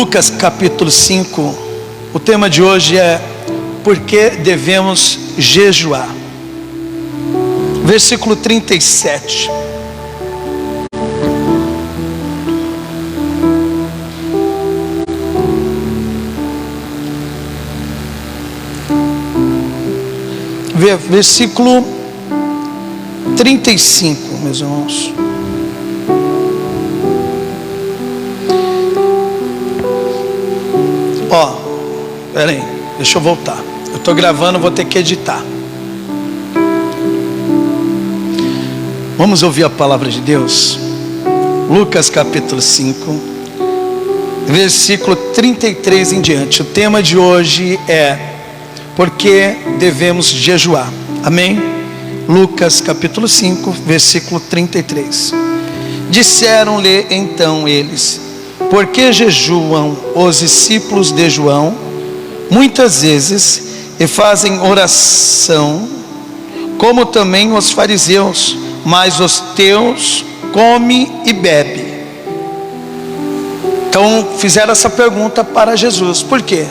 Lucas capítulo 5, o tema de hoje é por que devemos jejuar. Versículo 37. Versículo 35, meus irmãos. Peraí, deixa eu voltar. Eu estou gravando, vou ter que editar. Vamos ouvir a palavra de Deus. Lucas capítulo 5, versículo 33 em diante. O tema de hoje é por que devemos jejuar. Amém? Lucas capítulo 5, versículo 33. Disseram-lhe então eles: por que jejuam os discípulos de João muitas vezes e fazem oração, como também os fariseus, mas os teus come e bebe? Então fizeram essa pergunta para Jesus. Por quê?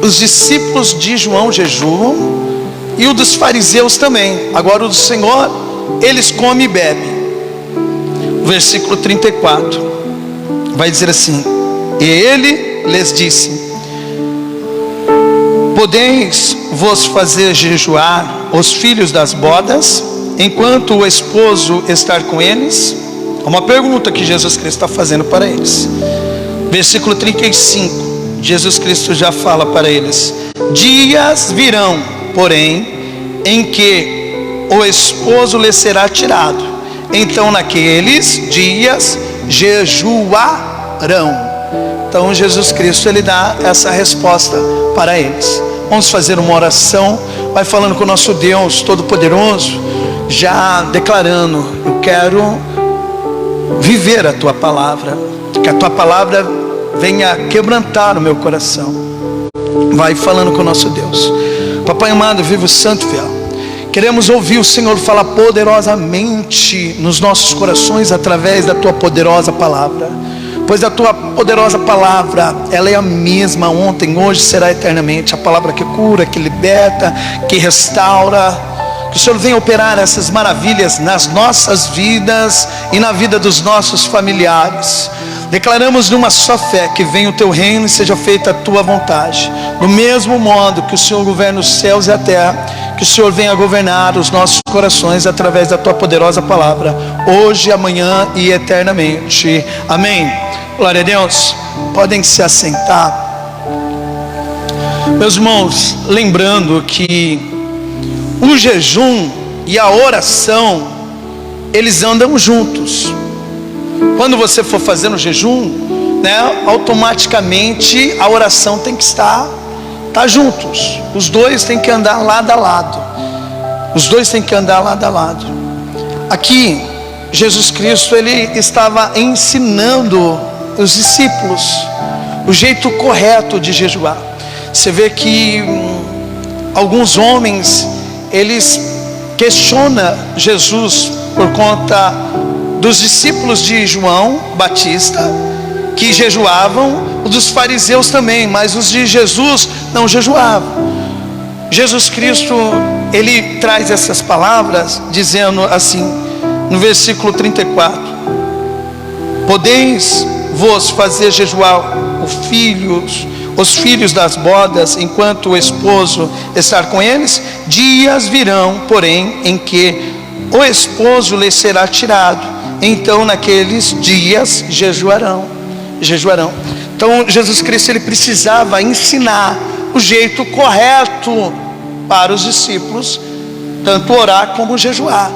Os discípulos de João jejuam e o dos fariseus também. Agora o do Senhor, eles comem e bebem. Versículo 34 vai dizer assim: e ele lhes disse: podeis vos fazer jejuar os filhos das bodas, enquanto o esposo estar com eles? É uma pergunta que Jesus Cristo está fazendo para eles. Versículo 35, Jesus Cristo já fala para eles: dias virão, porém, em que o esposo lhe será tirado, então naqueles dias jejuarão. Então Jesus Cristo, ele dá essa resposta para eles. Vamos fazer uma oração. Vai falando com o nosso Deus Todo-Poderoso, já declarando: eu quero viver a tua palavra, que a tua palavra venha quebrantar o meu coração. Vai falando com o nosso Deus. Papai amado, vivo, santo, fiel, queremos ouvir o Senhor falar poderosamente nos nossos corações através da tua poderosa palavra. Pois a tua poderosa palavra, ela é a mesma ontem, hoje, será eternamente. A palavra que cura, que liberta, que restaura. Que o Senhor venha operar essas maravilhas nas nossas vidas e na vida dos nossos familiares. Declaramos numa só fé que venha o teu reino e seja feita a tua vontade. Do mesmo modo que o Senhor governa os céus e a terra, que o Senhor venha governar os nossos corações através da tua poderosa palavra, hoje, amanhã e eternamente. Amém. Glória a Deus. Podem se assentar. Meus irmãos, lembrando que o jejum e a oração, eles andam juntos. Quando você for fazer um jejum, automaticamente a oração tem que estar juntos. Os dois têm que andar lado a lado. Os dois têm que andar lado a lado. Aqui, Jesus Cristo, ele estava ensinando os discípulos o jeito correto de jejuar. Você vê que alguns homens, eles questionam Jesus por conta dos discípulos de João Batista, que jejuavam, os dos fariseus também, mas os de Jesus não jejuavam. Jesus Cristo, ele traz essas palavras dizendo assim, no versículo 34: podeis vos fazer jejuar os filhos das bodas, enquanto o esposo estar com eles? Dias virão, porém, em que o esposo lhe será tirado, então naqueles dias jejuarão. Então Jesus Cristo, ele precisava ensinar o jeito correto para os discípulos, tanto orar como jejuar.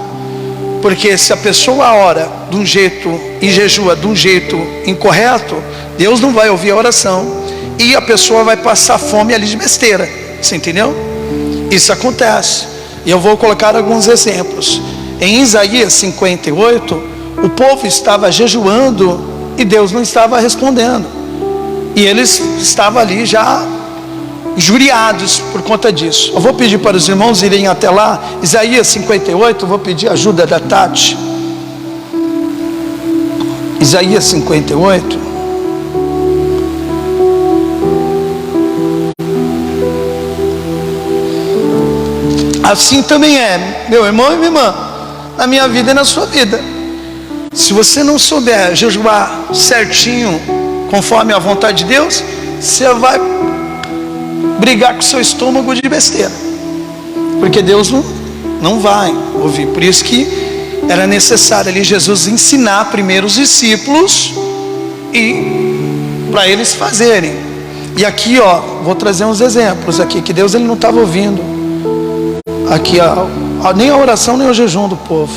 Porque se a pessoa ora de um jeito e jejua de um jeito incorreto, Deus não vai ouvir a oração, e a pessoa vai passar fome ali de besteira. Você entendeu? Isso acontece. E eu vou colocar alguns exemplos. Em Isaías 58, o povo estava jejuando e Deus não estava respondendo, e eles estavam ali já injuriados por conta disso. Eu vou pedir para os irmãos irem até lá, Isaías 58, eu vou pedir a ajuda da Tati. Isaías 58. Assim também é, meu irmão e minha irmã, na minha vida e na sua vida. Se você não souber jejuar certinho, conforme a vontade de Deus, você vai brigar com o seu estômago de besteira, porque Deus não vai ouvir. Por isso que era necessário ali Jesus ensinar primeiro os discípulos e para eles fazerem. E aqui, ó, vou trazer uns exemplos aqui, que Deus ele não estava ouvindo aqui, ó, nem a oração nem o jejum do povo.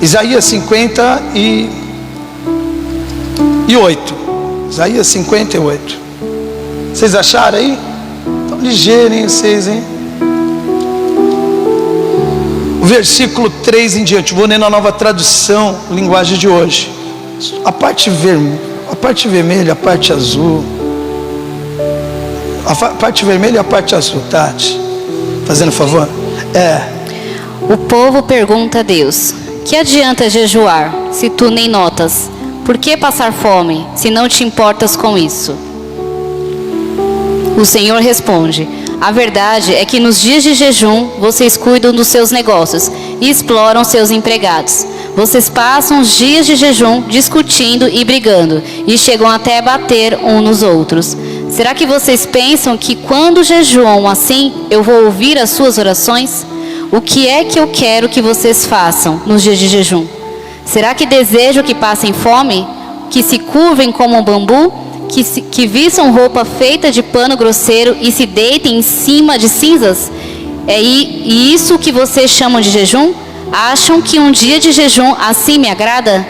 Isaías 58. Isaías 58. Vocês acharam aí? Estão ligeiros, hein, vocês, hein? O versículo 3 em diante, vou ler na Nova Tradução, linguagem de hoje. A parte vermelha, a parte azul. A parte vermelha e a parte azul, Tati. Fazendo favor? O povo pergunta a Deus: que adianta jejuar, se tu nem notas? Por que passar fome, se não te importas com isso? O Senhor responde: a verdade é que nos dias de jejum, vocês cuidam dos seus negócios e exploram seus empregados. Vocês passam os dias de jejum discutindo e brigando, e chegam até a bater uns nos outros. Será que vocês pensam que quando jejuam assim, eu vou ouvir as suas orações? O que é que eu quero que vocês façam nos dias de jejum? Será que desejo que passem fome? Que se curvem como um bambu? Que vistam roupa feita de pano grosseiro e se deitem em cima de cinzas? É isso que vocês chamam de jejum? Acham que um dia de jejum assim me agrada?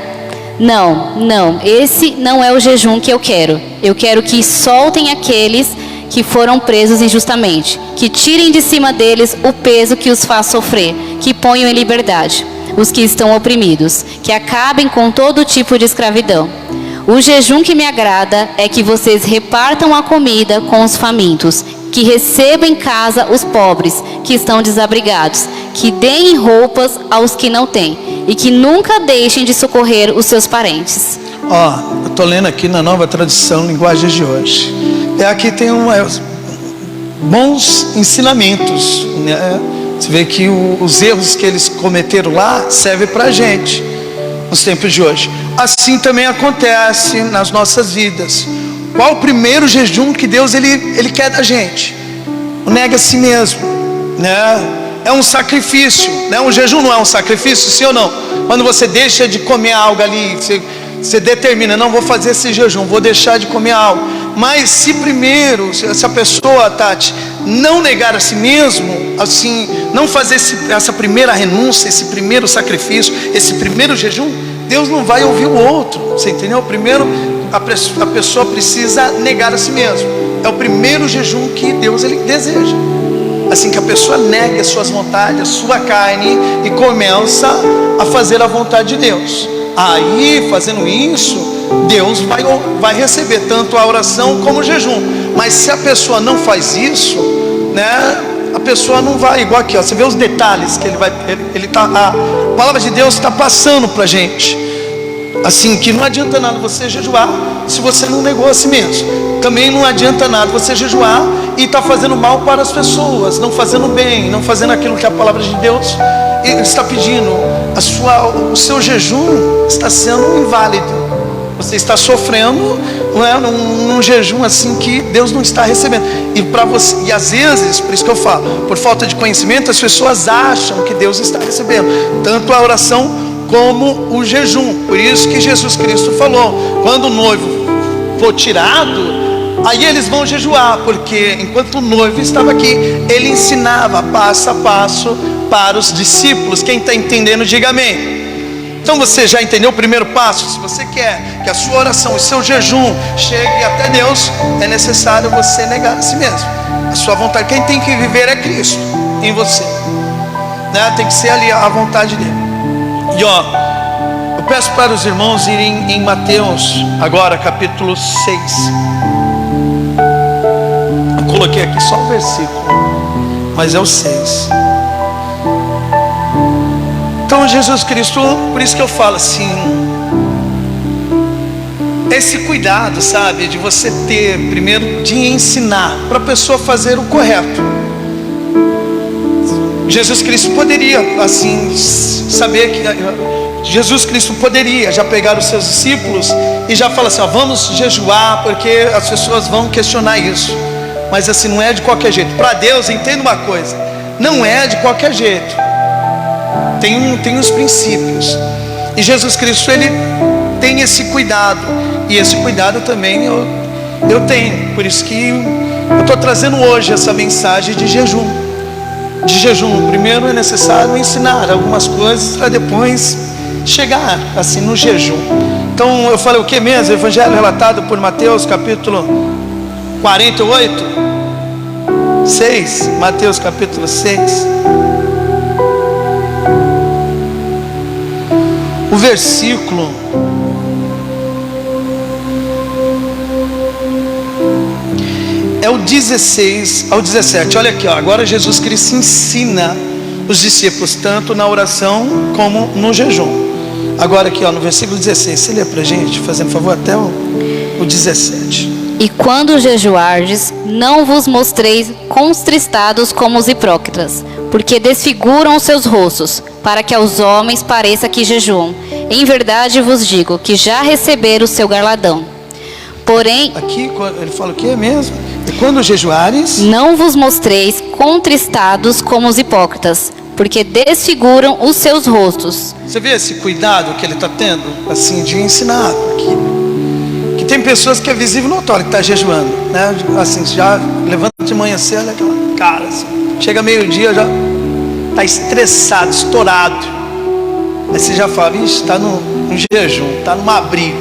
Não, esse não é o jejum que eu quero. Eu quero que soltem aqueles que foram presos injustamente, que tirem de cima deles o peso que os faz sofrer, que ponham em liberdade os que estão oprimidos, que acabem com todo tipo de escravidão. O jejum que me agrada é que vocês repartam a comida com os famintos, que recebam em casa os pobres que estão desabrigados, que deem roupas aos que não têm e que nunca deixem de socorrer os seus parentes. Eu estou lendo aqui na Nova Tradução, linguagem de hoje. Aqui tem bons ensinamentos, né? Você vê que os erros que eles cometeram lá servem para a gente nos tempos de hoje. Assim também acontece nas nossas vidas. Qual o primeiro jejum que Deus ele quer da gente? O nega a si mesmo, né? É um sacrifício, né? Um jejum não é um sacrifício, sim ou não? Quando você deixa de comer algo ali, você determina, não vou fazer esse jejum, vou deixar de comer algo. Mas se a pessoa, Tati, não negar a si mesmo, assim, não fazer essa primeira renúncia, esse primeiro sacrifício, esse primeiro jejum, Deus não vai ouvir o outro, você entendeu? Primeiro, a pessoa precisa negar a si mesmo. É o primeiro jejum que Deus ele deseja. Assim que a pessoa negue as suas vontades, a sua carne e começa a fazer a vontade de Deus. Aí, fazendo isso, Deus vai receber tanto a oração como o jejum. Mas se a pessoa não faz isso, né, a pessoa não vai, igual aqui, ó, você vê os detalhes que a palavra de Deus está passando para a gente. Assim, que não adianta nada você jejuar se você não negou a si mesmo. Também não adianta nada você jejuar e está fazendo mal para as pessoas, não fazendo bem, não fazendo aquilo que a palavra de Deus está pedindo. O seu jejum está sendo inválido. Você está sofrendo, não é, num jejum assim que Deus não está recebendo. E às vezes, por isso que eu falo, por falta de conhecimento, as pessoas acham que Deus está recebendo tanto a oração como o jejum. Por isso que Jesus Cristo falou: quando o noivo for tirado, aí eles vão jejuar, porque enquanto o noivo estava aqui, ele ensinava passo a passo para os discípulos. Quem está entendendo, diga amém. Então você já entendeu o primeiro passo? Se você quer que a sua oração, o seu jejum chegue até Deus, é necessário você negar a si mesmo, a sua vontade. Quem tem que viver é Cristo em você, né? Tem que ser ali a vontade dele. E eu peço para os irmãos irem em Mateus agora, capítulo 6. Eu coloquei aqui só o versículo, mas é o 6. Então Jesus Cristo, por isso que eu falo assim, esse cuidado, sabe, de você ter, primeiro, de ensinar para a pessoa fazer o correto. Jesus Cristo poderia, assim, saber que Jesus Cristo poderia já pegar os seus discípulos e já falar assim, ó, vamos jejuar, porque as pessoas vão questionar isso. Mas assim, não é de qualquer jeito. Para Deus, entenda uma coisa, não é de qualquer jeito. Tem os princípios. E Jesus Cristo, ele tem esse cuidado. E esse cuidado também eu tenho. Por isso que eu estou trazendo hoje essa mensagem de jejum. Primeiro é necessário ensinar algumas coisas para depois chegar assim no jejum. Então eu falei o que mesmo? O evangelho relatado por Mateus capítulo 48, 6, Mateus capítulo 6. O versículo é o 16 ao 17. Olha aqui, ó. Agora Jesus Cristo ensina os discípulos tanto na oração como no jejum. Agora aqui, ó, no versículo 16, você lê pra gente, fazendo favor, até o 17. E quando jejuardes, não vos mostreis contristados como os hipócritas, porque desfiguram os seus rostos, para que aos homens pareça que jejuam. Em verdade vos digo que já receberam o seu galardão. Porém, aqui ele fala o que é mesmo? E quando jejuares, não vos mostreis contristados como os hipócritas, porque desfiguram os seus rostos. Você vê esse cuidado que ele está tendo, assim, de ensinar aqui. Que tem pessoas que é visível e notório que está jejuando, né? Assim, já levanta de manhã cedo, aquela cara, assim, chega meio-dia, já está estressado, estourado. Aí você já fala, ixi, está no jejum, está numa briga.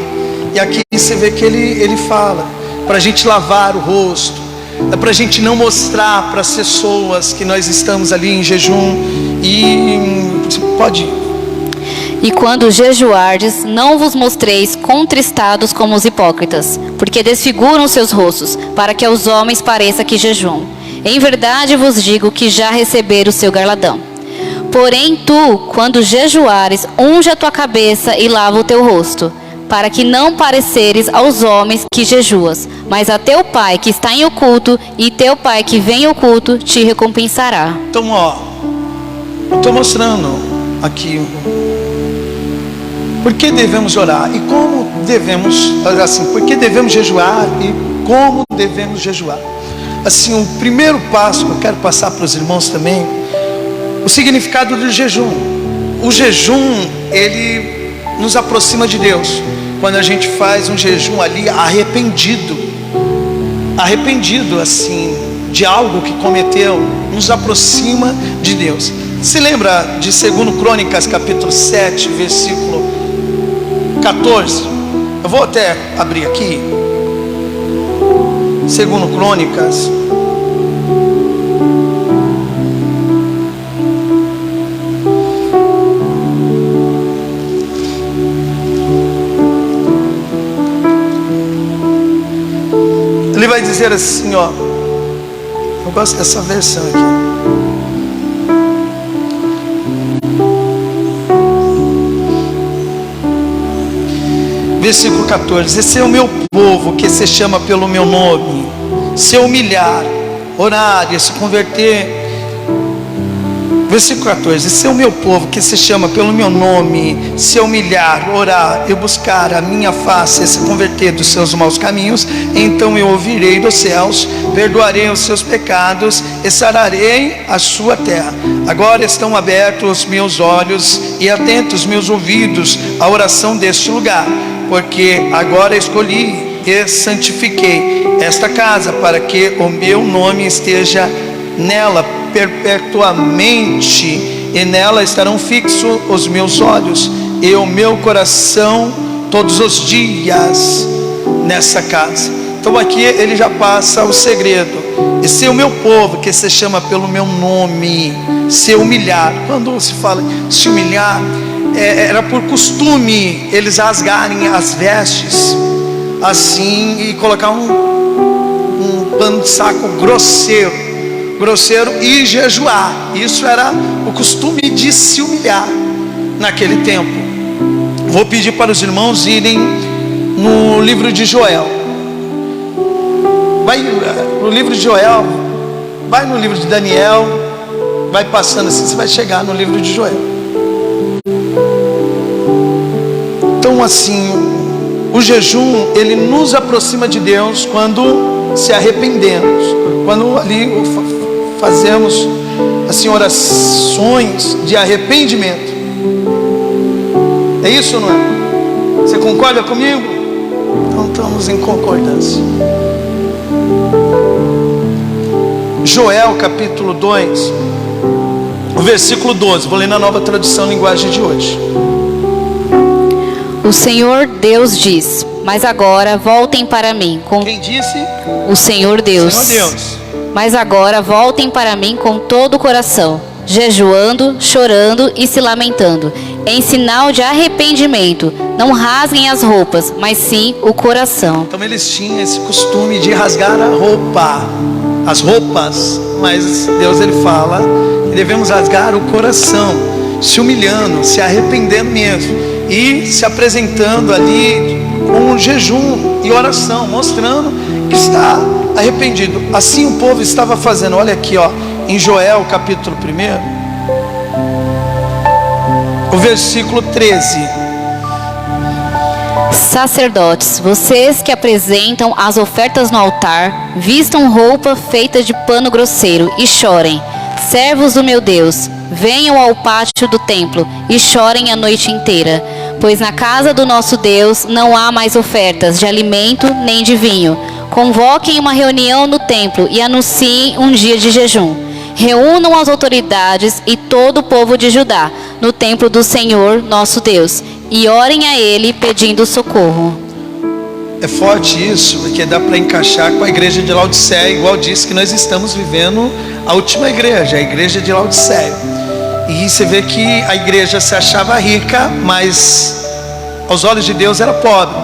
E aqui você vê que ele fala para a gente lavar o rosto, é para a gente não mostrar para as pessoas que nós estamos ali em jejum. E pode ir. E quando jejuardes, não vos mostreis contristados como os hipócritas, porque desfiguram os seus rostos, para que aos homens pareça que jejuam. Em verdade vos digo que já receberam o seu galardão. Porém tu, quando jejuares, unge a tua cabeça e lava o teu rosto, para que não pareceres aos homens que jejuas, mas a teu Pai que está em oculto, e teu Pai que vem em oculto te recompensará. Então, ó, eu estou mostrando aqui por que devemos orar e como devemos, assim, por que devemos jejuar e como devemos jejuar. Assim, o primeiro passo que eu quero passar para os irmãos também, o significado do jejum. O jejum, ele nos aproxima de Deus. Quando a gente faz um jejum ali arrependido assim, de algo que cometeu, nos aproxima de Deus. Se lembra de 2 Crônicas capítulo 7, versículo 14? Eu vou até abrir aqui. 2 Crônicas. Ele vai dizer assim, ó. Eu gosto dessa versão aqui. Versículo 14. Esse é o meu povo que se chama pelo meu nome, se humilhar, orar e se converter. Versículo 14. Esse é o meu povo que se chama pelo meu nome, se humilhar, orar e buscar a minha face e se converter dos seus maus caminhos, então eu ouvirei dos céus, perdoarei os seus pecados e sararei a sua terra. Agora estão abertos os meus olhos e atentos os meus ouvidos à oração deste lugar, porque agora escolhi e santifiquei esta casa para que o meu nome esteja nela perpetuamente, e nela estarão fixos os meus olhos e o meu coração todos os dias nessa casa. Então aqui ele já passa o segredo. Esse é o meu povo que se chama pelo meu nome, se humilhar. Quando se fala se humilhar, era por costume eles rasgarem as vestes assim e colocar um pano de saco grosseiro e jejuar. Isso era o costume de se humilhar naquele tempo. Vou pedir para os irmãos irem no livro de Joel. Vai no livro de Joel, vai no livro de Daniel, vai passando assim, você vai chegar no livro de Joel. Então assim, o jejum, ele nos aproxima de Deus quando se arrependemos, quando ali fazemos assim orações de arrependimento. É isso ou não é? Você concorda comigo? Então estamos em concordância. Joel capítulo 2, o versículo 12, vou ler na Nova Tradução Linguagem de hoje. O Senhor Deus diz: mas agora voltem para mim com... Quem disse? O Senhor Deus. Senhor Deus. Mas agora voltem para mim com todo o coração, jejuando, chorando e se lamentando, em sinal de arrependimento. Não rasguem as roupas, mas sim o coração. Então eles tinham esse costume de rasgar a roupa, as roupas, mas Deus ele fala que devemos rasgar o coração, se humilhando, se arrependendo mesmo e se apresentando ali com jejum e oração, mostrando que está arrependido. Assim o povo estava fazendo. Olha aqui, ó, em Joel capítulo 1, o versículo 13. Sacerdotes, vocês que apresentam as ofertas no altar, vistam roupa feita de pano grosseiro e chorem. Servos do meu Deus, venham ao pátio do templo e chorem a noite inteira, pois na casa do nosso Deus não há mais ofertas de alimento nem de vinho. Convoquem uma reunião no templo e anunciem um dia de jejum. Reúnam as autoridades e todo o povo de Judá no templo do Senhor nosso Deus e orem a Ele pedindo socorro. É forte isso, porque dá para encaixar com a igreja de Laodiceia, igual disse que nós estamos vivendo a última igreja, a igreja de Laodiceia. E você vê que a igreja se achava rica, mas aos olhos de Deus era pobre.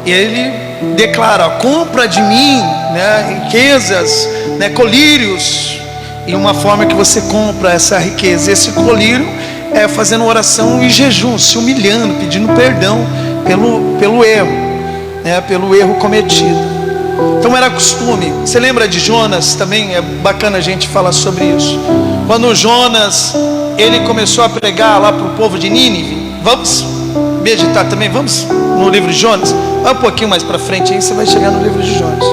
E ele declara: compra de mim, né, riquezas, né, colírios. E uma forma que você compra essa riqueza, esse colírio, é fazendo oração e jejum, se humilhando, pedindo perdão pelo erro, né, pelo erro cometido. Então era costume. Você lembra de Jonas também? É bacana a gente falar sobre isso. Quando Jonas, ele começou a pregar lá para o povo de Nínive. Vamos meditar também? Vamos no livro de Jonas? Vai um pouquinho mais para frente aí, você vai chegar no livro de Jonas.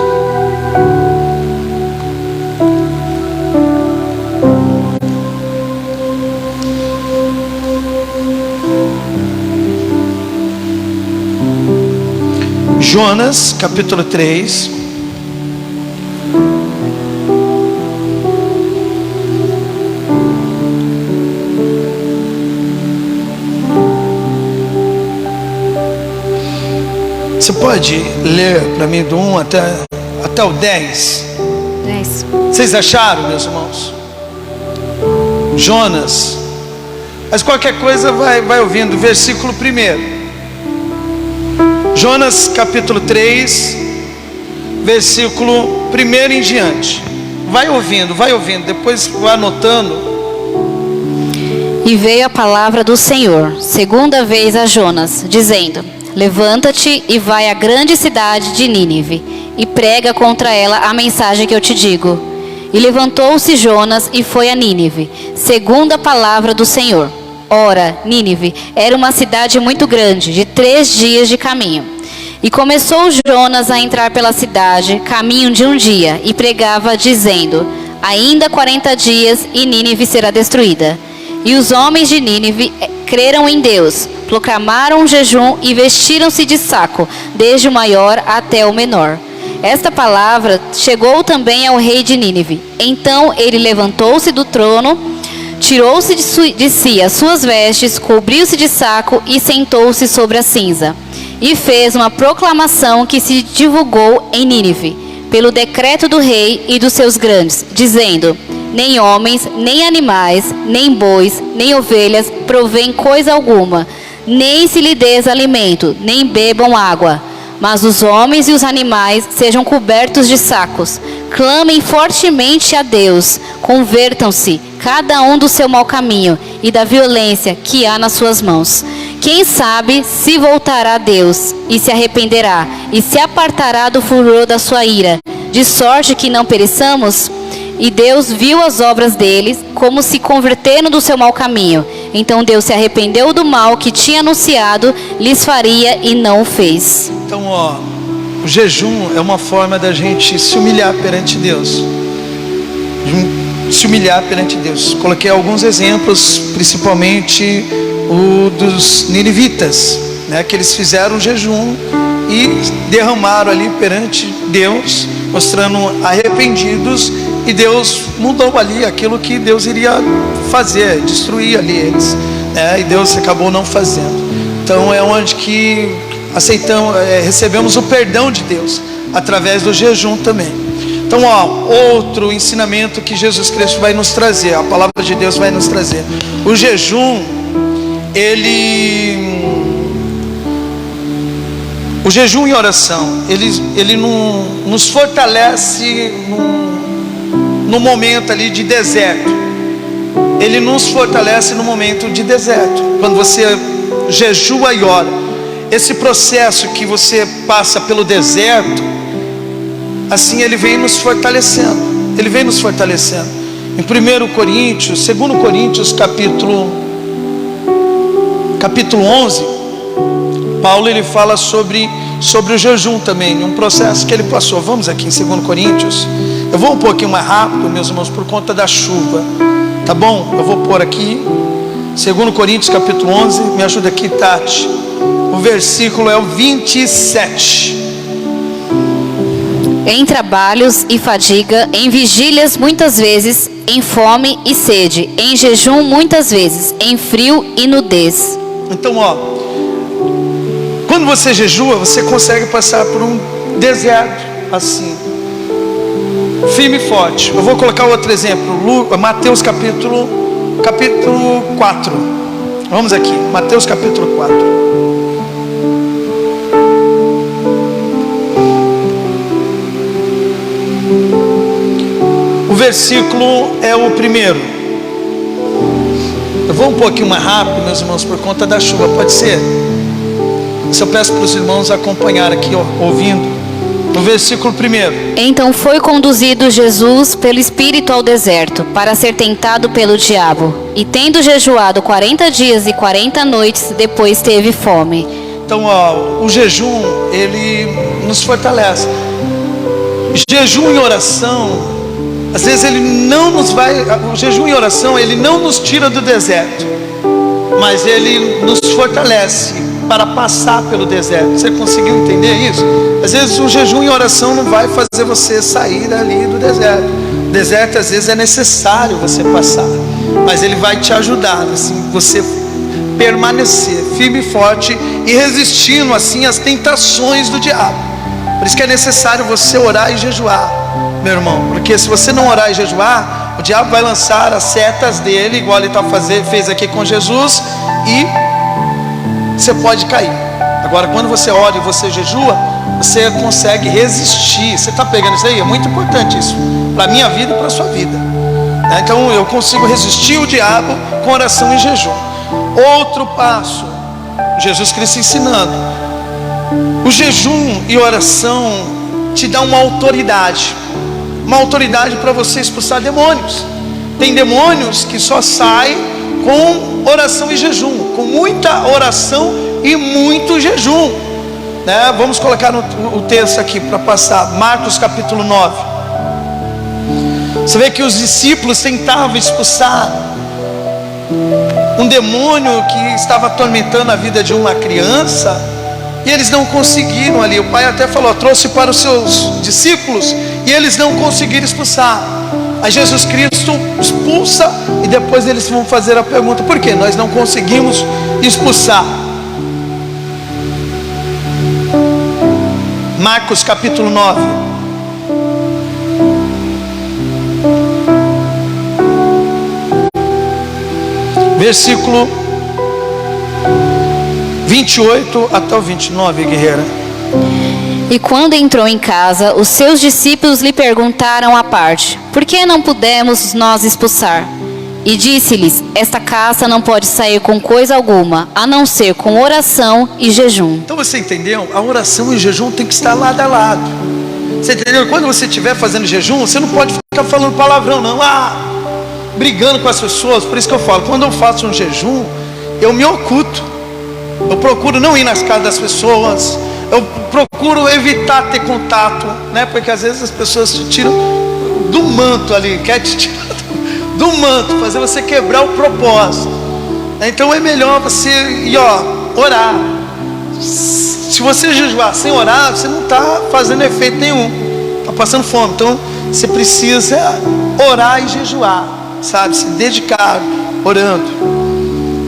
Jonas, capítulo 3. Você pode ler para mim do 1 até o 10? 10. Vocês acharam, meus irmãos? Jonas. Mas qualquer coisa vai ouvindo. Versículo 1. Jonas capítulo 3, versículo 1 em diante. Vai ouvindo, depois vai anotando. E veio a palavra do Senhor, segunda vez a Jonas, dizendo: levanta-te e vai à grande cidade de Nínive, e prega contra ela a mensagem que eu te digo. E levantou-se Jonas e foi a Nínive, segundo a palavra do Senhor. Ora, Nínive era uma cidade muito grande, de 3 dias de caminho. E começou Jonas a entrar pela cidade, caminho de um dia, e pregava, dizendo: ainda 40 dias e Nínive será destruída. E os homens de Nínive creram em Deus, proclamaram um jejum e vestiram-se de saco, desde o maior até o menor. Esta palavra chegou também ao rei de Nínive. Então ele levantou-se do trono, tirou-se de si as suas vestes, cobriu-se de saco e sentou-se sobre a cinza. E fez uma proclamação que se divulgou em Nínive, pelo decreto do rei e dos seus grandes, dizendo: nem homens, nem animais, nem bois, nem ovelhas provém coisa alguma, nem se lhe des alimento, nem bebam água. Mas os homens e os animais sejam cobertos de sacos. Clamem fortemente a Deus, convertam-se, cada um do seu mau caminho e da violência que há nas suas mãos. Quem sabe se voltará a Deus e se arrependerá e se apartará do furor da sua ira, de sorte que não pereçamos? E Deus viu as obras deles, como se converteram do seu mau caminho. Então Deus se arrependeu do mal que tinha anunciado, lhes faria e não o fez. Então, o jejum é uma forma da gente se humilhar perante Deus. Se humilhar perante Deus. Coloquei alguns exemplos, principalmente o dos ninivitas, né, que eles fizeram jejum e derramaram ali perante Deus, mostrando arrependidos, e Deus mudou ali aquilo que Deus iria fazer, destruir ali eles, né, e Deus acabou não fazendo. Então é onde que recebemos o perdão de Deus, através do jejum também. Então, outro ensinamento que Jesus Cristo vai nos trazer, a palavra de Deus vai nos trazer. O jejum, o jejum e oração, ele nos fortalece no momento ali de deserto. Ele nos fortalece no momento de deserto. Quando você jejua e ora, esse processo que você passa pelo deserto, assim ele vem nos fortalecendo. Ele vem nos fortalecendo. Em 2 Coríntios capítulo 11, Paulo ele fala sobre o jejum também, um processo que ele passou. Vamos aqui em 2 Coríntios. Eu vou um pouquinho mais rápido, meus irmãos, por conta da chuva, tá bom? Eu vou pôr aqui 2 Coríntios capítulo 11. Me ajuda aqui, Tati. O versículo é o 27. Em trabalhos e fadiga, em vigílias muitas vezes, em fome e sede, em jejum muitas vezes, em frio e nudez. Então, quando você jejua, você consegue passar por um deserto assim, firme e forte. Eu vou colocar outro exemplo, Mateus capítulo 4. Vamos aqui, Mateus capítulo 4. O versículo é o 1. Eu vou um pouquinho mais rápido, meus irmãos, por conta da chuva, pode ser? Se eu peço para os irmãos acompanhar aqui, ouvindo. No versículo 1. Então foi conduzido Jesus pelo Espírito ao deserto, para ser tentado pelo diabo. E tendo jejuado 40 dias e 40 noites, depois teve fome. Então, o jejum, ele nos fortalece. Jejum e oração, às vezes o jejum e oração, ele não nos tira do deserto, mas ele nos fortalece para passar pelo deserto. Você conseguiu entender isso? Às vezes o jejum e oração não vai fazer você sair ali do deserto. O deserto às vezes é necessário você passar, mas ele vai te ajudar, assim, você permanecer firme e forte e resistindo assim às tentações do diabo. Por isso que é necessário você orar e jejuar, meu irmão, porque se você não orar e jejuar, o diabo vai lançar as setas dele, igual ele fez aqui com Jesus, e você pode cair. Agora, quando você ora e você jejua, você consegue resistir. Você está pegando isso aí? É muito importante isso, para a minha vida e para a sua vida. Então eu consigo resistir o diabo com oração e jejum. Outro passo, Jesus Cristo ensinando. O jejum e oração te dá uma autoridade para você expulsar demônios. Tem demônios que só saem com oração e jejum, com muita oração e muito jejum, né? Vamos colocar o texto aqui para passar, Marcos capítulo 9. Você vê que os discípulos tentavam expulsar um demônio que estava atormentando a vida de uma criança, e eles não conseguiram ali. O pai até falou, trouxe para os seus discípulos, e eles não conseguiram expulsar. Aí Jesus Cristo expulsa, e depois eles vão fazer a pergunta, por que nós não conseguimos expulsar? Marcos capítulo 9. Versículo 28 até o 29, guerreira. E quando entrou em casa, os seus discípulos lhe perguntaram à parte, por que não pudemos nós expulsar? E disse-lhes, esta caça não pode sair com coisa alguma, a não ser com oração e jejum. Então você entendeu? A oração e o jejum tem que estar lado a lado. Você entendeu? Quando você estiver fazendo jejum, você não pode ficar falando palavrão não, brigando com as pessoas. Por isso que eu falo, quando eu faço um jejum, eu me oculto. Eu procuro não ir nas casas das pessoas, eu procuro evitar ter contato, né? Porque às vezes as pessoas te tiram do manto ali, quer te tirar do manto, fazer você quebrar o propósito. Então é melhor você ir, orar. Se você jejuar sem orar, você não está fazendo efeito nenhum, está passando fome. Então você precisa orar e jejuar, sabe? Se dedicar orando.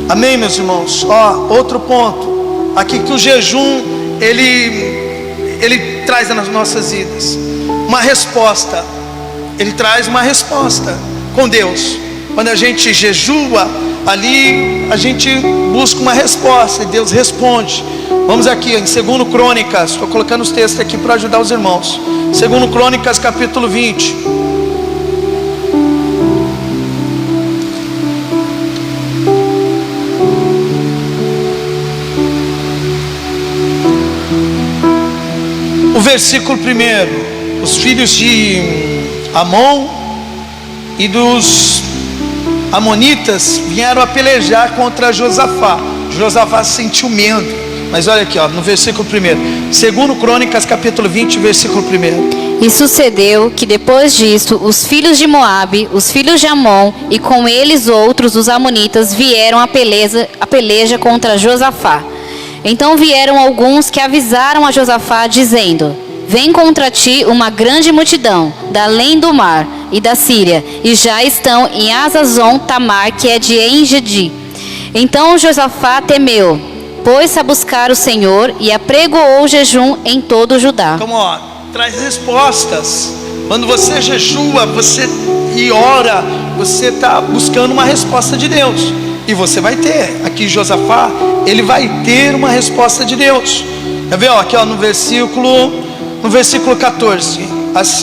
Amém, meus irmãos? Outro ponto aqui, que o jejum ele traz nas nossas vidas uma resposta. Ele traz uma resposta com Deus. Quando a gente jejua, ali a gente busca uma resposta e Deus responde. Vamos aqui em 2 Crônicas, estou colocando os textos aqui para ajudar os irmãos. 2 Crônicas capítulo 20. O versículo 1: os filhos de Amon e dos amonitas vieram a pelejar contra Josafá. Josafá sentiu medo. Mas olha aqui, no versículo 1, 2 Crônicas capítulo 20, versículo 1. E sucedeu que depois disto, os filhos de Moabe, os filhos de Amon, e com eles outros, os amonitas, vieram a peleja contra Josafá. Então vieram alguns que avisaram a Josafá, dizendo: vem contra ti uma grande multidão, da além do mar e da Síria, e já estão em Azazon Tamar, que é de En-Gedi. Então Josafá temeu, pôs-se a buscar o Senhor e apregoou o jejum em todo o Judá. Então, traz respostas. Quando você jejua, e ora, você está buscando uma resposta de Deus. E você vai ter. Aqui Josafá, ele vai ter uma resposta de Deus. Quer ver? Aqui no versículo 14.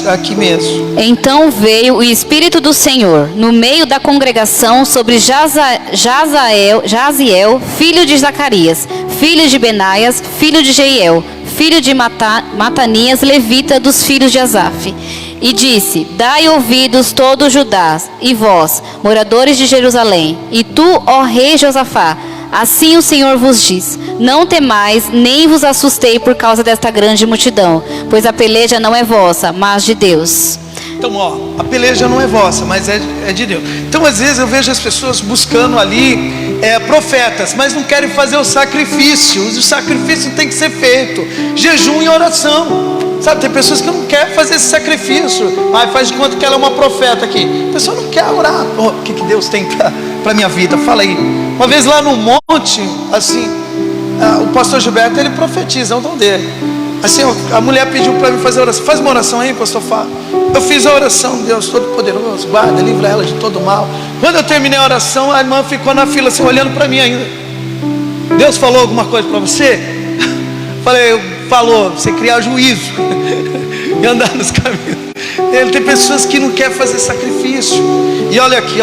Aqui mesmo. Então veio o Espírito do Senhor no meio da congregação sobre Jaziel, filho de Zacarias, filho de Benaias, filho de Jeiel, filho de Matanias, levita dos filhos de Asaf. E disse: dai ouvidos todo Judá, e vós, moradores de Jerusalém, e tu, ó rei Josafá, assim o Senhor vos diz: não temais, nem vos assustei por causa desta grande multidão, pois a peleja não é vossa, mas de Deus. Então, a peleja não é vossa, mas é de Deus. Então, às vezes eu vejo as pessoas buscando ali profetas, mas não querem fazer o sacrifício. O sacrifício tem que ser feito, jejum e oração. Sabe, tem pessoas que não querem fazer esse sacrifício. Faz de conta que ela é uma profeta aqui. A pessoa não quer orar. O que Deus tem para a minha vida? Fala aí. Uma vez lá no monte, assim, o pastor Gilberto, ele profetiza, é o dom dele. Assim, a mulher pediu para mim fazer oração. Faz uma oração aí, pastor Fábio. Eu fiz a oração. Deus Todo-Poderoso, guarda, livra ela de todo mal. Quando eu terminei a oração, a irmã ficou na fila assim, olhando para mim ainda. Deus falou alguma coisa para você? Falei: falou, você criar juízo e andar nos caminhos. Tem pessoas que não querem fazer sacrifício. E olha aqui,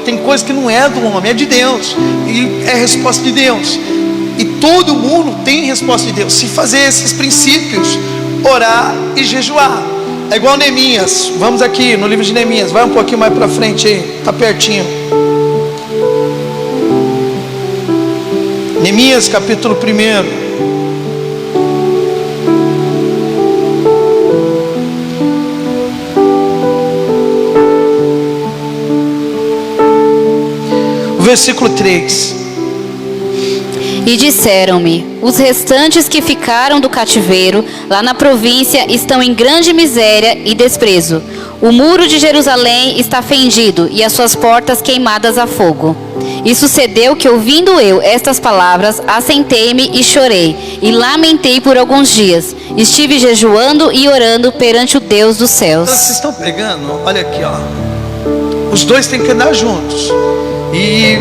tem coisa que não é do homem, é de Deus. E é resposta de Deus. E todo mundo tem resposta de Deus se fazer esses princípios, orar e jejuar. É igual Neemias. Vamos aqui no livro de Neemias. Vai um pouquinho mais para frente aí, está pertinho. Neemias capítulo 1. Versículo 3. E disseram-me: os restantes que ficaram do cativeiro lá na província estão em grande miséria e desprezo. O muro de Jerusalém está fendido e as suas portas queimadas a fogo. E sucedeu que, ouvindo eu estas palavras, assentei-me e chorei, e lamentei por alguns dias. Estive jejuando e orando perante o Deus dos céus. Vocês estão pegando? Olha aqui, os dois têm que andar juntos. E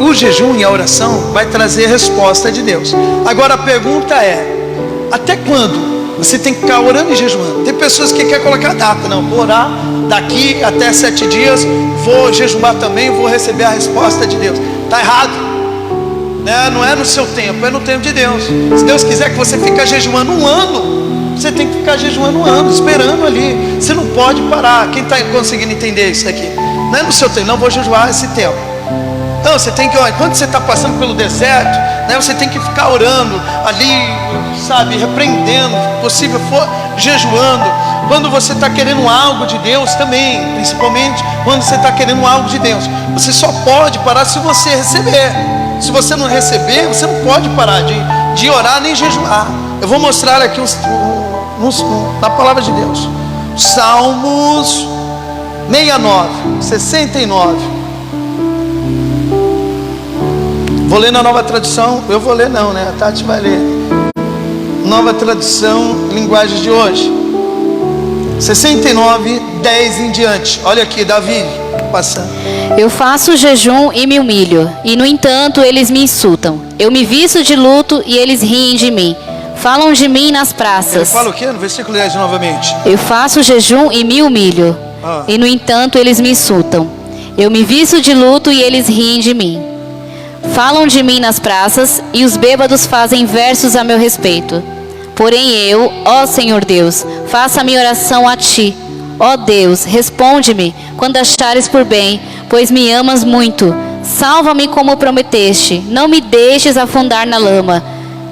o jejum e a oração vai trazer a resposta de Deus. Agora a pergunta é: até quando você tem que ficar orando e jejuando? Tem pessoas que querem colocar data. Não, vou orar daqui até 7 dias, vou jejuar também, vou receber a resposta de Deus. Está errado, né? Não é no seu tempo, é no tempo de Deus. Se Deus quiser que você fique jejuando 1 ano, Você tem que ficar jejuando um ano, esperando ali. Você não pode parar. Quem está conseguindo entender isso aqui? Não é no seu tempo, não vou jejuar esse tempo. Não, você tem que, quando você está passando pelo deserto, né, você tem que ficar orando ali, sabe, repreendendo, se possível for jejuando. Quando você está querendo algo de Deus também, principalmente quando você está querendo algo de Deus, você só pode parar se você receber. Se você não receber, você não pode parar de orar nem jejuar. Eu vou mostrar aqui na palavra de Deus, Salmos 69. Vou ler na Nova Tradução. Eu vou ler não, né? A Tati vai ler. Nova Tradução, linguagem de hoje. 69, 10 em diante. Olha aqui, Davi, passando. Eu faço jejum e me humilho, e no entanto eles me insultam. Eu me visto de luto e eles riem de mim. Falam de mim nas praças. Ele fala o quê? No versículo 10 novamente. Eu faço jejum e me humilho, e no entanto eles me insultam. Eu me visto de luto e eles riem de mim. Falam de mim nas praças, e os bêbados fazem versos a meu respeito. Porém eu, ó Senhor Deus, faço a minha oração a Ti. Ó Deus, responde-me quando achares por bem, pois me amas muito. Salva-me como prometeste, não me deixes afundar na lama.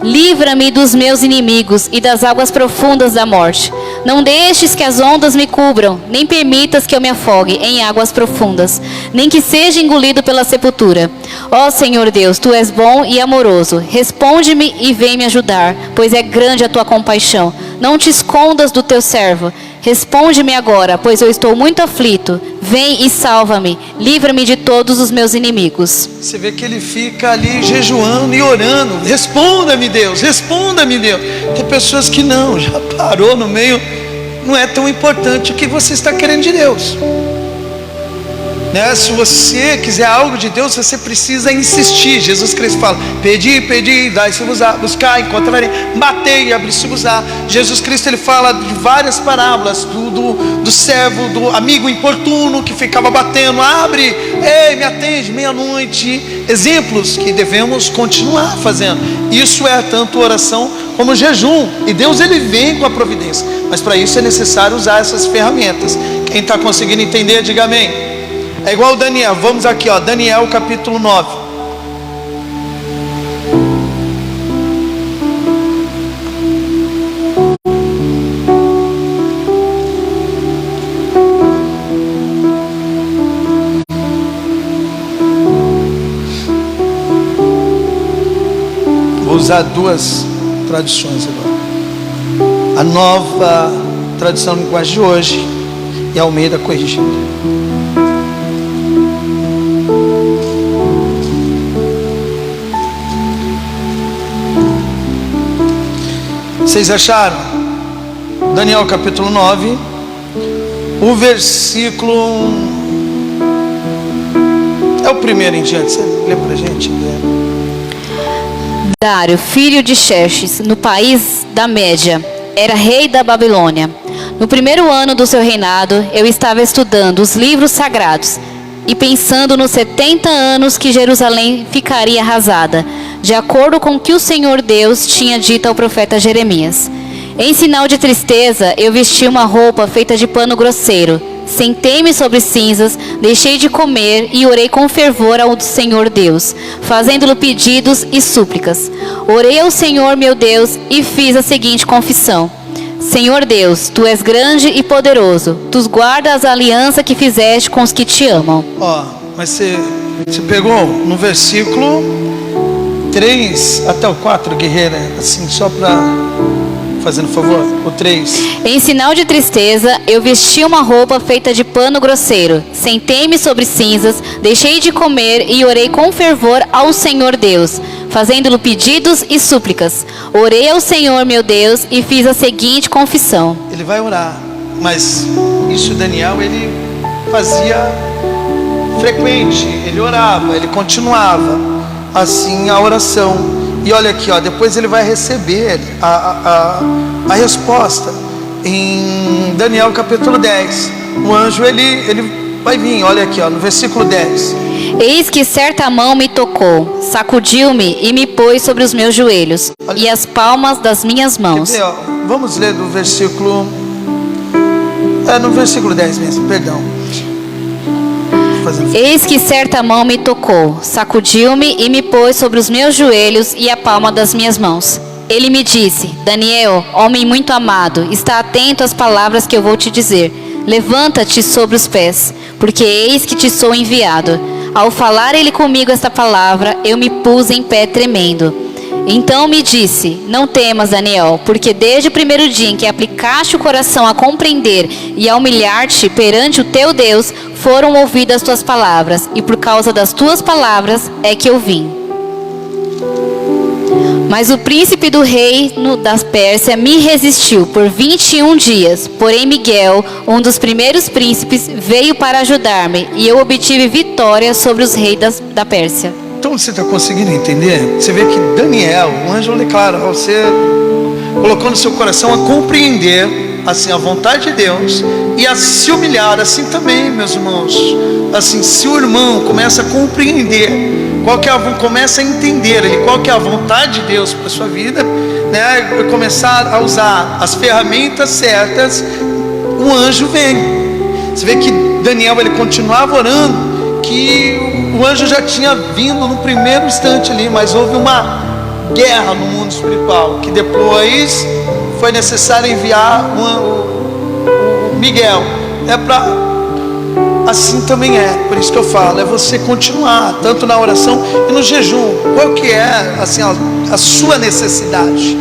Livra-me dos meus inimigos e das águas profundas da morte. Não deixes que as ondas me cubram, nem permitas que eu me afogue em águas profundas, nem que seja engolido pela sepultura. Ó Senhor Deus, Tu és bom e amoroso. Responde-me e vem me ajudar, pois é grande a Tua compaixão. Não te escondas do Teu servo. Responde-me agora, pois eu estou muito aflito. Vem e salva-me. Livra-me de todos os meus inimigos. Você vê que ele fica ali jejuando e orando. Responda-me, Deus. Responda-me, Deus. Tem pessoas que não, já parou no meio. Não é tão importante o que você está querendo de Deus, né? Se você quiser algo de Deus, você precisa insistir. Jesus Cristo fala: pedi, dai-se-vos-á, buscar, encontrarei, batei e abri-se-vos-á. Jesus Cristo, ele fala de várias parábolas do servo, do amigo importuno que ficava batendo: abre, ei, me atende, meia-noite. Exemplos que devemos continuar fazendo. Isso é tanto oração como jejum, e Deus, ele vem com a providência, mas para isso é necessário usar essas ferramentas. Quem está conseguindo entender, diga amém. É igual Daniel, vamos aqui, ó, Daniel capítulo 9. Vou usar duas traduções agora. A Nova Tradução Linguagem de hoje e a Almeida Corrigida. Vocês acharam? Daniel capítulo 9, o versículo é o primeiro em diante. Você lê pra gente? Dário, filho de Xerxes, no país da Média, era rei da Babilônia. No primeiro ano do seu reinado, eu estava estudando os livros sagrados e pensando nos 70 anos que Jerusalém ficaria arrasada, de acordo com o que o Senhor Deus tinha dito ao profeta Jeremias. Em sinal de tristeza, eu vesti uma roupa feita de pano grosseiro, sentei-me sobre cinzas, deixei de comer e orei com fervor ao Senhor Deus, fazendo-lhe pedidos e súplicas. Orei ao Senhor meu Deus e fiz a seguinte confissão: Senhor Deus, Tu és grande e poderoso, Tu guardas a aliança que fizeste com os que Te amam. Mas você pegou no versículo 3 até o 4, guerreira, assim, só para, fazendo favor, o 3. Em sinal de tristeza, eu vesti uma roupa feita de pano grosseiro, sentei-me sobre cinzas, deixei de comer e orei com fervor ao Senhor Deus, fazendo-lhe pedidos e súplicas. Orei ao Senhor meu Deus e fiz a seguinte confissão. Ele vai orar, mas isso Daniel, ele fazia frequente, ele orava, ele continuava assim a oração. E olha aqui, ó, depois ele vai receber a resposta em Daniel capítulo 10. O anjo ele vai vir, olha aqui, ó, no versículo 10. Eis que certa mão me tocou, sacudiu-me e me pôs pôs sobre os meus joelhos e as palmas das minhas mãos. Quer ver, ó? Vamos ler do versículo... no versículo 10 mesmo, perdão. Eis que certa mão me tocou, sacudiu-me e me pôs sobre os meus joelhos e a palma das minhas mãos. Ele me disse: Daniel, homem muito amado, está atento às palavras que eu vou te dizer. Levanta-te sobre os pés, porque eis que te sou enviado. Ao falar ele comigo esta palavra, eu me pus em pé tremendo. Então me disse: não temas, Daniel, porque desde o primeiro dia em que aplicaste o coração a compreender e a humilhar-te perante o teu Deus, foram ouvidas as tuas palavras, e por causa das tuas palavras é que eu vim. Mas o príncipe do reino da Pérsia me resistiu por 21 dias. Porém Miguel, um dos primeiros príncipes, veio para ajudar-me, e eu obtive vitória sobre os reis da Pérsia. Então você está conseguindo entender? Você vê que Daniel, o anjo declara, você colocou no seu coração a compreender assim a vontade de Deus e a se humilhar, assim também, meus irmãos. Assim, se o irmão começa a compreender começa a entender qual que é a vontade de Deus para a sua vida, né? Começar a usar as ferramentas certas, o anjo vem. Você vê que Daniel, ele continuava orando, que o anjo já tinha vindo no primeiro instante ali, mas houve uma guerra no mundo espiritual, que depois foi necessário enviar o Miguel. Assim também por isso que eu falo, é você continuar, tanto na oração e no jejum. Qual que é assim, a sua necessidade,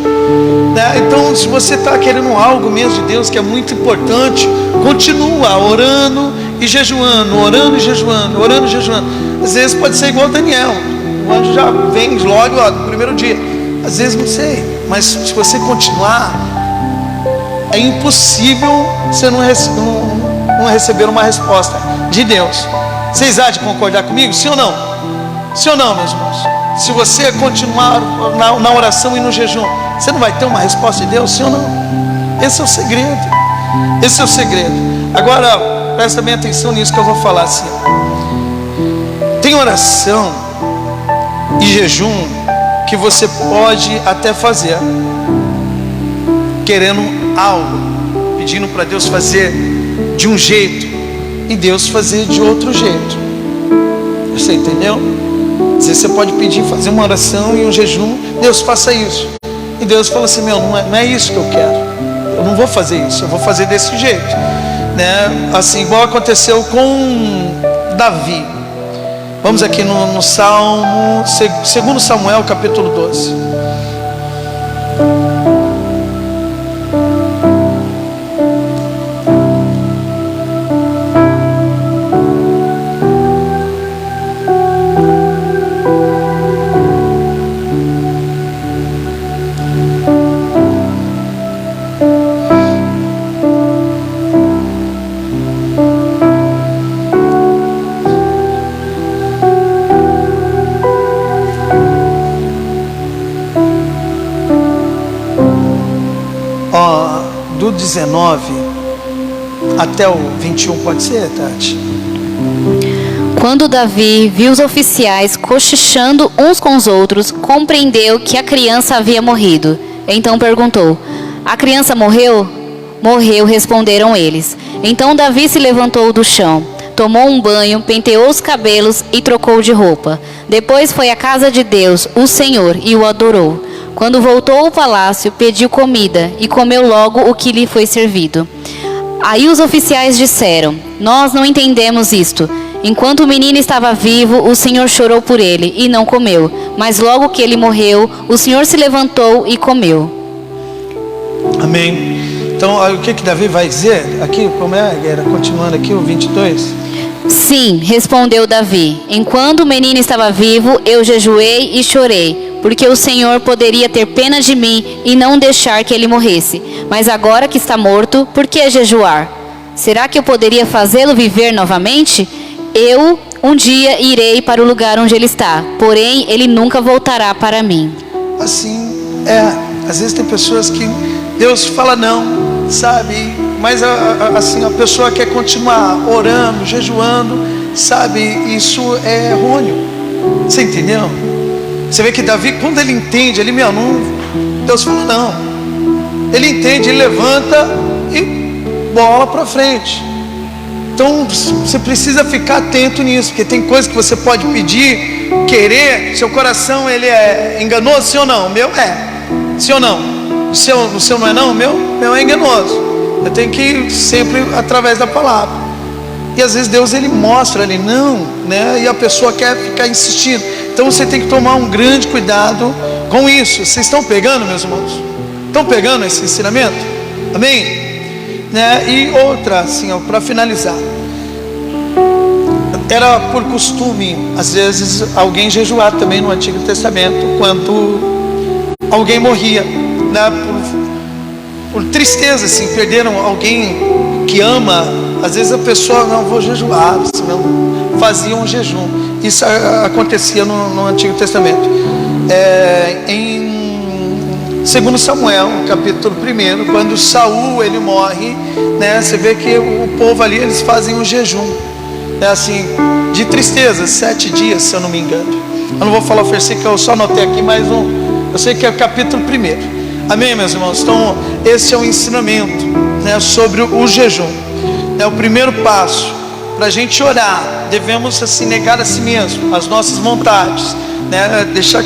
né? Então, se você está querendo algo mesmo de Deus, que é muito importante, continua orando e jejuando, orando e jejuando, orando e jejuando. Às vezes pode ser igual Daniel, o anjo já vem logo no primeiro dia. Às vezes não sei, mas se você continuar, é impossível você não receber uma resposta de Deus. Vocês há de concordar comigo? Sim ou não? Sim ou não, meus irmãos? Se você continuar na oração e no jejum, você não vai ter uma resposta de Deus? Sim ou não? Esse é o segredo. Esse é o segredo. Agora, presta bem atenção nisso que eu vou falar assim. Tem oração e jejum que você pode até fazer querendo algo, pedindo para Deus fazer de um jeito e Deus fazer de outro jeito. Você entendeu? Às vezes você pode pedir, fazer uma oração e um jejum, Deus faça isso, e Deus fala assim: não é isso que eu quero, eu não vou fazer isso, eu vou fazer desse jeito, né? Assim, igual aconteceu com Davi. Vamos aqui no Salmo, 2 Samuel capítulo 12. Do 19 até o 21, pode ser, Tati? Quando Davi viu os oficiais cochichando uns com os outros, compreendeu que a criança havia morrido. Então perguntou: a criança morreu? Morreu, responderam eles. Então Davi se levantou do chão, tomou um banho, penteou os cabelos e trocou de roupa. Depois foi à casa de Deus, o Senhor, e o adorou. Quando voltou ao palácio, pediu comida e comeu logo o que lhe foi servido. Aí os oficiais disseram: nós não entendemos isto. Enquanto o menino estava vivo, o Senhor chorou por ele e não comeu. Mas logo que ele morreu, o Senhor se levantou e comeu. Amém. Então, o que Davi vai dizer? Aqui, como era? Continuando aqui o 22. Sim, respondeu Davi. Enquanto o menino estava vivo, eu jejuei e chorei, porque o Senhor poderia ter pena de mim e não deixar que ele morresse. Mas agora que está morto, por que jejuar? Será que eu poderia fazê-lo viver novamente? Eu, um dia, irei para o lugar onde ele está, porém, ele nunca voltará para mim. Assim, às vezes tem pessoas que Deus fala não, sabe? Mas assim, a pessoa quer continuar orando, jejuando, sabe? Isso é errôneo. Você entendeu? Você vê que Davi, quando ele entende, ele, Deus fala não. Ele entende, ele levanta e bola para frente. Então você precisa ficar atento nisso, porque tem coisas que você pode pedir, querer, seu coração ele é enganoso, sim ou não? O meu é, sim ou não? O seu não é não? O meu é enganoso. Eu tenho que ir sempre através da palavra. E às vezes Deus ele mostra ali não, né? E a pessoa quer ficar insistindo. Então você tem que tomar um grande cuidado com isso. Vocês estão pegando, meus irmãos? Estão pegando esse ensinamento? Amém? Né? E outra, assim, para finalizar, era por costume, às vezes, alguém jejuar também no Antigo Testamento, quando alguém morria, né? Por tristeza, assim, perderam alguém que ama. Às vezes a pessoa, não, vou jejuar, assim, não, fazia um jejum. Isso acontecia no Antigo Testamento. Em 2 Samuel, capítulo 1, quando Saul ele morre, né, você vê que o povo ali, eles fazem um jejum, assim, de tristeza, 7 dias, se eu não me engano. Eu não vou falar o versículo, eu só anotei aqui mais eu sei que é o capítulo 1. Amém, meus irmãos? Então, esse é o ensinamento, né, sobre o jejum. É o primeiro passo. Para a gente orar, devemos assim negar a si mesmo, as nossas vontades, né, deixar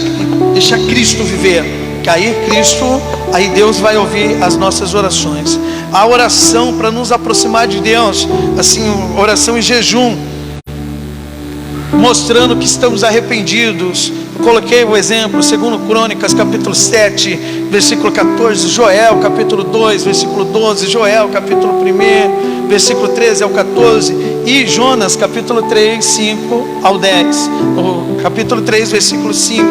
Cristo viver. Cair Cristo, aí Deus vai ouvir as nossas orações. A oração para nos aproximar de Deus, assim, oração e jejum, mostrando que estamos arrependidos. Eu coloquei o exemplo, 2 Crônicas, capítulo 7, versículo 14, Joel, capítulo 2, versículo 12, Joel, capítulo 1, versículo 13 ao 14, e Jonas, capítulo 3, 5 ao 10, o capítulo 3, versículo 5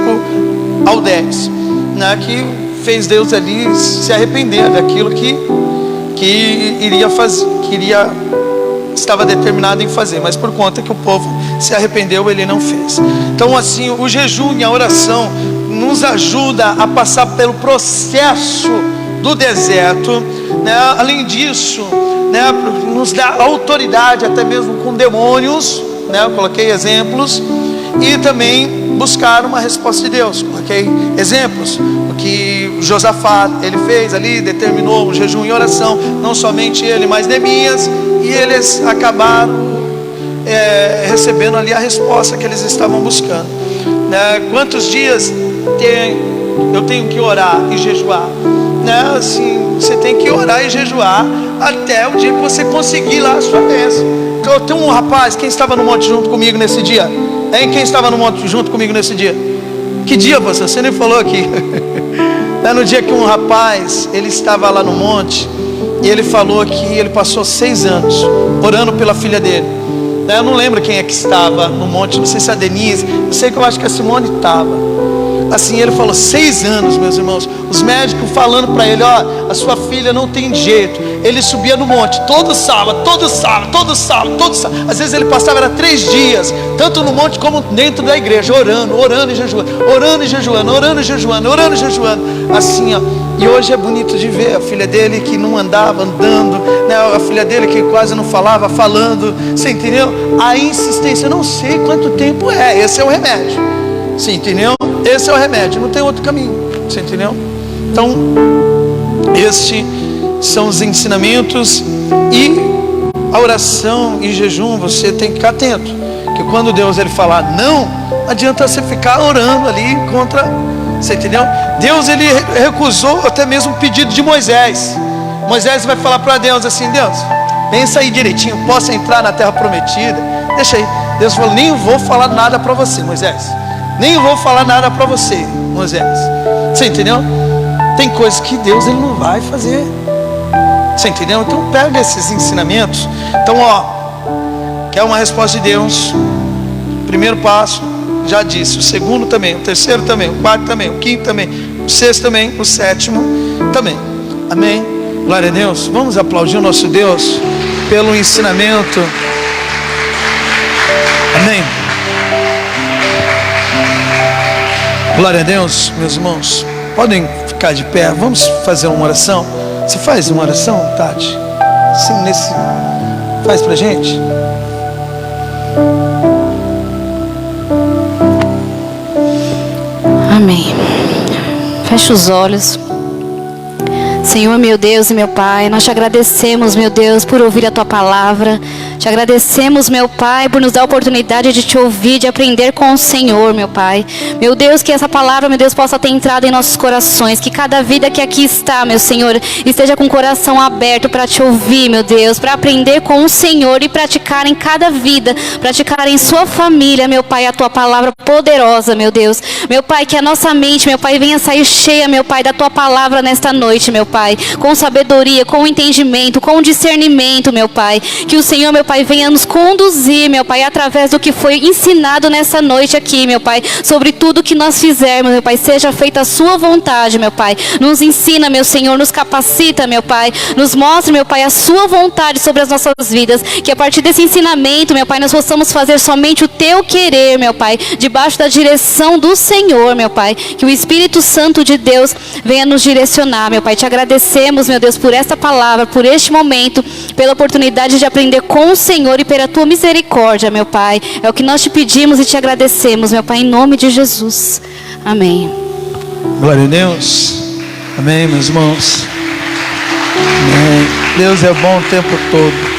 ao 10, né, que fez Deus ali se arrepender daquilo que iria fazer, estava determinado em fazer, mas por conta que o povo se arrependeu, ele não fez. Então assim, o jejum e a oração nos ajuda a passar pelo processo do deserto, né? Além disso, né, nos dá autoridade até mesmo com demônios, né? Eu coloquei exemplos. E também buscar uma resposta de Deus. Coloquei exemplos. O que Josafá ele fez ali, determinou um jejum e oração. Não somente ele, mas Neemias. E eles acabaram recebendo ali a resposta que eles estavam buscando, né? Quantos dias eu tenho que orar e jejuar, né? Assim, você tem que orar e jejuar até o dia que você conseguir lá a sua bênção. Então, tem um rapaz, quem estava no monte junto comigo nesse dia? Hein? Quem estava no monte junto comigo nesse dia? Que dia você nem falou aqui. No dia que um rapaz, ele estava lá no monte, e ele falou que ele passou 6 anos orando pela filha dele. Eu não lembro quem é que estava no monte, não sei se é a Denise, eu sei que eu acho que a Simone estava. Assim, ele falou 6 anos, meus irmãos. Os médicos falando para ele, ó, a sua filha não tem jeito. Ele subia no monte todo sábado. Às vezes ele passava, era 3 dias, tanto no monte como dentro da igreja, orando e jejuando. Assim, ó. E hoje é bonito de ver a filha dele que não andava andando, né? A filha dele que quase não falava, falando. Você entendeu? A insistência, eu não sei quanto tempo é. Esse é o remédio. Você entendeu? Esse é o remédio, não tem outro caminho. Você entendeu? Então, estes são os ensinamentos. E a oração e jejum, você tem que ficar atento, que quando Deus ele falar não, adianta você ficar orando ali contra. Você entendeu? Deus ele recusou até mesmo o pedido de Moisés. Moisés vai falar para Deus assim: Deus, pensa aí direitinho, posso entrar na terra prometida? Deixa aí. Deus falou: nem vou falar nada para você, Moisés. Nem vou falar nada para você, Moisés. Você entendeu? Tem coisas que Deus ele não vai fazer. Você entendeu? Então pega esses ensinamentos. Então, quer uma resposta de Deus? Primeiro passo, já disse. O segundo também, o terceiro também, o quarto também, o quinto também, o sexto também, o sétimo também. Amém? Glória a Deus. Vamos aplaudir o nosso Deus pelo ensinamento. Amém? Glória a Deus, meus irmãos. Podem ficar de pé. Vamos fazer uma oração. Você faz uma oração, Tati? Sim, faz pra gente. Feche os olhos. Senhor, meu Deus e meu Pai, nós te agradecemos, meu Deus, por ouvir a Tua palavra. Te agradecemos, meu Pai, por nos dar a oportunidade de te ouvir, de aprender com o Senhor, meu Pai. Meu Deus, que essa palavra, meu Deus, possa ter entrado em nossos corações. Que cada vida que aqui está, meu Senhor, esteja com o coração aberto para te ouvir, meu Deus, para aprender com o Senhor e praticar em cada vida, praticar em sua família, meu Pai, a Tua palavra poderosa, meu Deus. Meu Pai, que a nossa mente, meu Pai, venha sair cheia, meu Pai, da Tua palavra nesta noite, meu Pai, com sabedoria, com entendimento, com discernimento, meu Pai. Que o Senhor, meu Pai, venha nos conduzir, meu Pai, através do que foi ensinado nessa noite aqui, meu Pai, sobre tudo que nós fizermos, meu Pai, seja feita a sua vontade, meu Pai. Nos ensina, meu Senhor, nos capacita, meu Pai, nos mostra, meu Pai, a sua vontade sobre as nossas vidas, que a partir desse ensinamento, meu Pai, nós possamos fazer somente o teu querer, meu Pai, debaixo da direção do Senhor, meu Pai. Que o Espírito Santo de Deus venha nos direcionar, meu Pai. Te agradecemos, meu Deus, por esta palavra, por este momento, pela oportunidade de aprender com o Senhor e pela Tua misericórdia, meu Pai. É o que nós te pedimos e te agradecemos, meu Pai, em nome de Jesus. Amém. Glória a Deus. Amém, meus irmãos. Amém. Deus é bom o tempo todo.